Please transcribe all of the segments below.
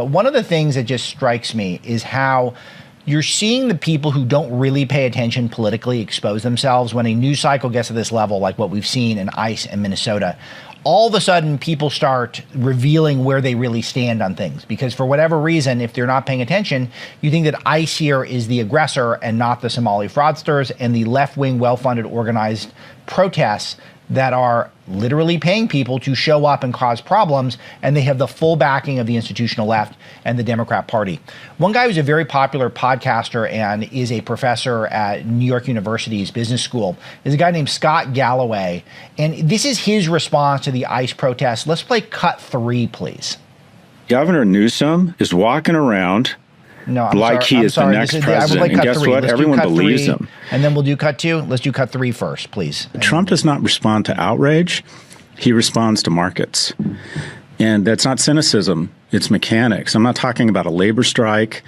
But one of the things that just strikes me is how you're seeing the people who don't really pay attention politically expose themselves when a news cycle gets to this level, like what we've seen in ICE and Minnesota. All of a sudden, people start revealing where they really stand on things. Because for whatever reason, if they're not paying attention, you think that ICE here is the aggressor and not the Somali fraudsters and the left-wing, well-funded, organized protests that are literally paying people to show up and cause problems, and they have the full backing of the institutional left and the Democrat Party. One guy who's a very popular podcaster and is a professor at New York University's business school is a guy named Scott Galloway, and this is his response to the ICE protests. Let's play cut 3, please. Governor Newsom is walking around like he is the next president. And guess what? Everyone believes him. And then we'll do cut 2. Let's do cut 3 first, please. Trump does not respond to outrage. He responds to markets. And that's not cynicism. It's mechanics. I'm not talking about a labor strike.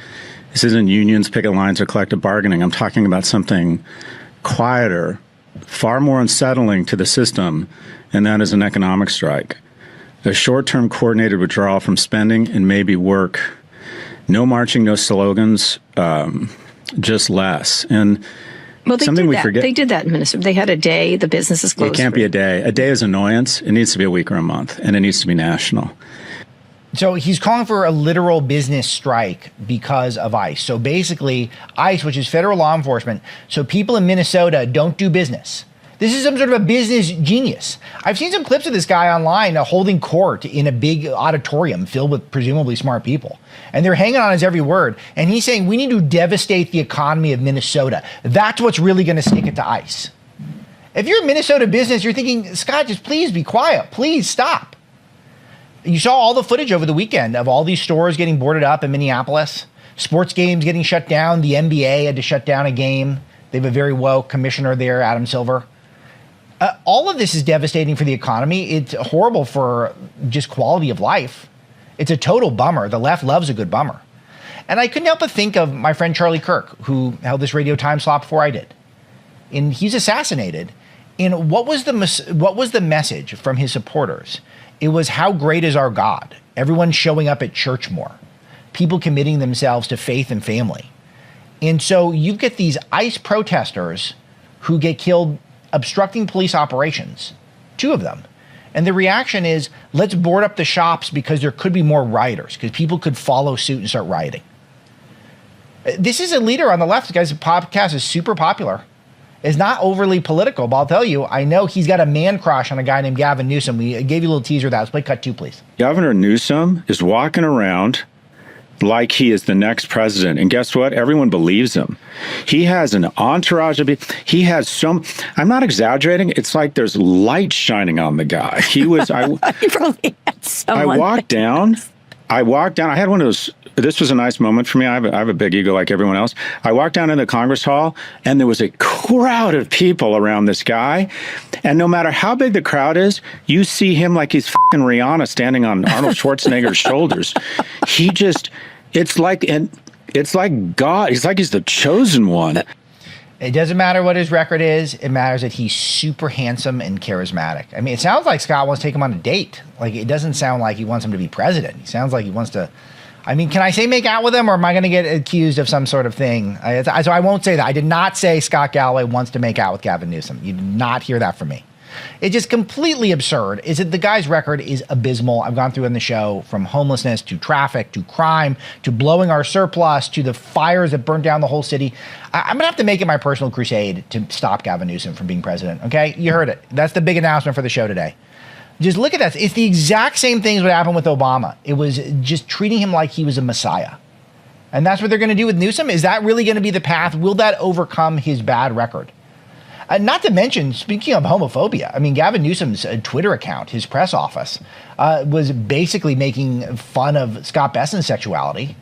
This isn't unions, picket lines, or collective bargaining. I'm talking about something quieter, far more unsettling to the system, and that is an economic strike. A short-term coordinated withdrawal from spending and maybe work. No marching, no slogans, just less. And well, they something did we that. forget. They did that in Minnesota. They had a day. The business is closed. It can't be a day. A day is annoyance. It needs to be a week or a month, and it needs to be national. So he's calling for a literal business strike because of ICE. So basically, ICE, which is federal law enforcement, so people in Minnesota don't do business. This is some sort of a business genius. I've seen some clips of this guy online holding court in a big auditorium filled with presumably smart people. And they're hanging on his every word. And he's saying we need to devastate the economy of Minnesota. That's what's really going to stick it to ICE. If you're a Minnesota business, you're thinking, Scott, just please be quiet. Please stop. You saw all the footage over the weekend of all these stores getting boarded up in Minneapolis, sports games getting shut down. The NBA had to shut down a game. They have a very woke commissioner there, Adam Silver. All of this is devastating for the economy. It's horrible for just quality of life. It's a total bummer. The left loves a good bummer. And I couldn't help but think of my friend Charlie Kirk, who held this radio time slot before I did. And he's assassinated. And what was the message from his supporters? It was, how great is our God? Everyone showing up at church more. People committing themselves to faith and family. And so you get these ICE protesters who get killed obstructing police operations, 2 of them. And the reaction is, let's board up the shops because there could be more rioters, because people could follow suit and start rioting. This is a leader on the left. This guy's podcast is super popular. It's not overly political, but I'll tell you, I know he's got a man crush on a guy named Gavin Newsom. We gave you a little teaser of that. Let's play cut 2, please. Governor Newsom is walking around like he is the next president. And guess what? Everyone believes him. He has an entourage of people. He has some, I'm not exaggerating. It's like there's light shining on the guy. He was, He probably had someone. I walked down. I had one of those, this was a nice moment for me. I have a big ego like everyone else. I walked down in the Congress Hall and there was a crowd of people around this guy. And no matter how big the crowd is, you see him like he's fucking Rihanna standing on Arnold Schwarzenegger's shoulders. He just, it's like God. He's like he's the chosen one. It doesn't matter what his record is. It matters that he's super handsome and charismatic. I mean, it sounds like Scott wants to take him on a date. Like, it doesn't sound like he wants him to be president. He sounds like he wants to, I mean, can I say make out with him, or am I going to get accused of some sort of thing? So I won't say that. I did not say Scott Galloway wants to make out with Gavin Newsom. You did not hear that from me. It's just completely absurd. Is that the guy's record is abysmal. I've gone through in the show, from homelessness to traffic to crime to blowing our surplus to the fires that burned down the whole city. I'm going to have to make it my personal crusade to stop Gavin Newsom from being president. Okay, you heard it. That's the big announcement for the show today. Just look at that. It's the exact same thing as what happened with Obama. It was just treating him like he was a messiah. And that's what they're going to do with Newsom. Is that really going to be the path? Will that overcome his bad record? Not to mention, speaking of homophobia, I mean, Gavin Newsom's Twitter account, his press office, was basically making fun of Scott Bessen's sexuality.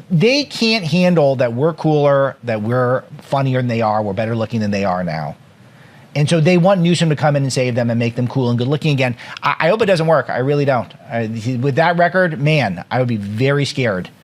They can't handle that we're cooler, that we're funnier than they are, we're better looking than they are now. And so they want Newsom to come in and save them and make them cool and good looking again. I hope it doesn't work. I really don't. With that record, man, I would be very scared.